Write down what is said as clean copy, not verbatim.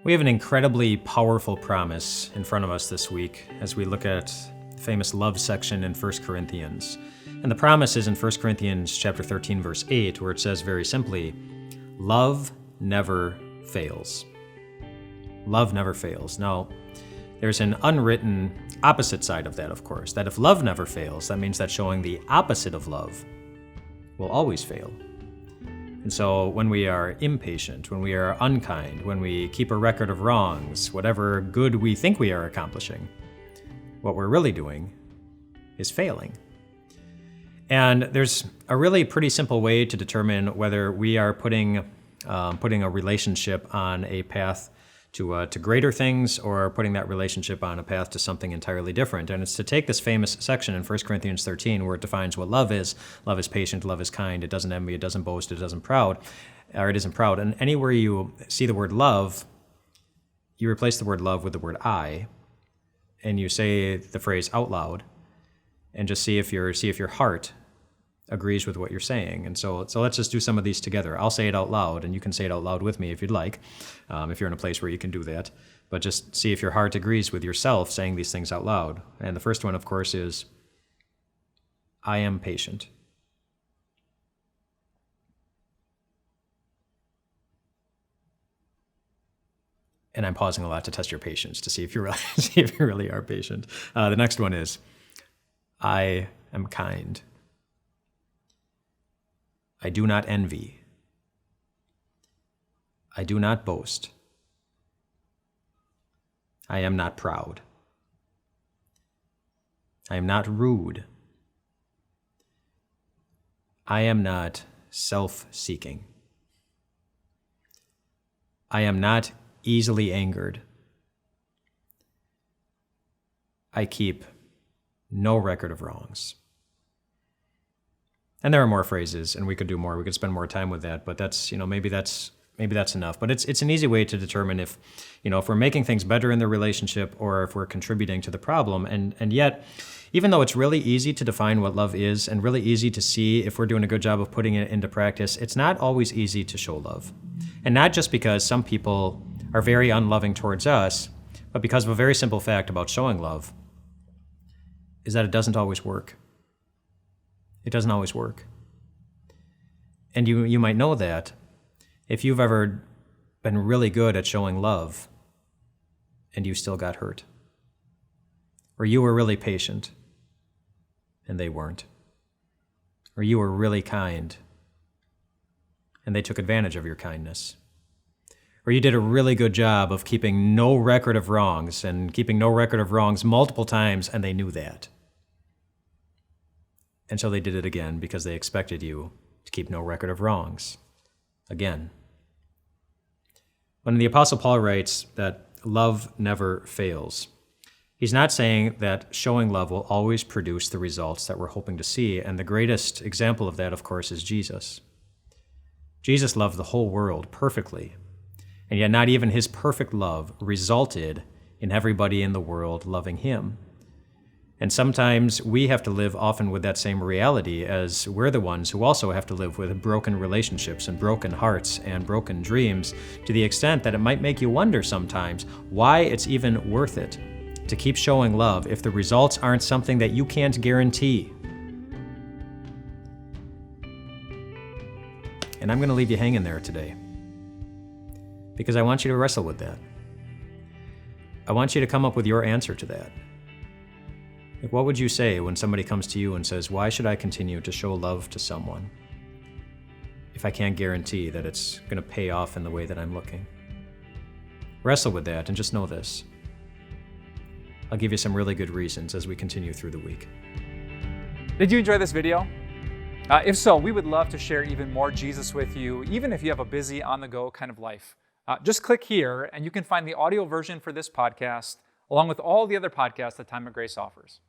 We have an incredibly powerful promise in front of us this week as we look at the famous love section in 1 Corinthians. And the promise is in 1 Corinthians chapter 13, verse 8, where it says very simply, love never fails. Love never fails. Now, there's an unwritten opposite side of that, of course, that if love never fails, that means that showing the opposite of love will always fail. And so when we are impatient, when we are unkind, when we keep a record of wrongs, whatever good we think we are accomplishing, what we're really doing is failing. And there's a really pretty simple way to determine whether we are putting a relationship on a path to greater things or putting that relationship on a path to something entirely different. And it's to take this famous section in 1 Corinthians 13 where it defines what love is. Love is patient, love is kind, it doesn't envy, it doesn't boast, it isn't proud. And anywhere you see the word love, you replace the word love with the word I, and you say the phrase out loud, and just see if your heart agrees with what you're saying. And so let's just do some of these together. I'll say it out loud, and you can say it out loud with me if you'd like, if you're in a place where you can do that. But just see if your heart agrees with yourself saying these things out loud. And the first one, of course, is, I am patient. And I'm pausing a lot to test your patience to see if you really are patient. The next one is, I am kind. I do not envy. I do not boast. I am not proud. I am not rude. I am not self-seeking. I am not easily angered. I keep no record of wrongs. And there are more phrases, and we could do more. We could spend more time with that, but that's, maybe that's enough. But it's an easy way to determine if we're making things better in the relationship or if we're contributing to the problem. And yet, even though it's really easy to define what love is and really easy to see if we're doing a good job of putting it into practice, it's not always easy to show love. And not just because some people are very unloving towards us, but because of a very simple fact about showing love, is that it doesn't always work. It doesn't always work. And you might know that if you've ever been really good at showing love and you still got hurt. Or you were really patient and they weren't. Or you were really kind and they took advantage of your kindness. Or you did a really good job of keeping no record of wrongs and keeping no record of wrongs multiple times and they knew that. And so they did it again because they expected you to keep no record of wrongs. Again. When the Apostle Paul writes that love never fails, he's not saying that showing love will always produce the results that we're hoping to see. And the greatest example of that, of course, is Jesus. Jesus loved the whole world perfectly. And yet not even his perfect love resulted in everybody in the world loving him. And sometimes we have to live often with that same reality as we're the ones who also have to live with broken relationships and broken hearts and broken dreams to the extent that it might make you wonder sometimes why it's even worth it to keep showing love if the results aren't something that you can't guarantee. And I'm going to leave you hanging there today because I want you to wrestle with that. I want you to come up with your answer to that. Like, what would you say when somebody comes to you and says, why should I continue to show love to someone if I can't guarantee that it's going to pay off in the way that I'm looking? Wrestle with that and just know this. I'll give you some really good reasons as we continue through the week. Did you enjoy this video? If so, we would love to share even more Jesus with you, even if you have a busy, on-the-go kind of life. Just click here and you can find the audio version for this podcast along with all the other podcasts that Time of Grace offers.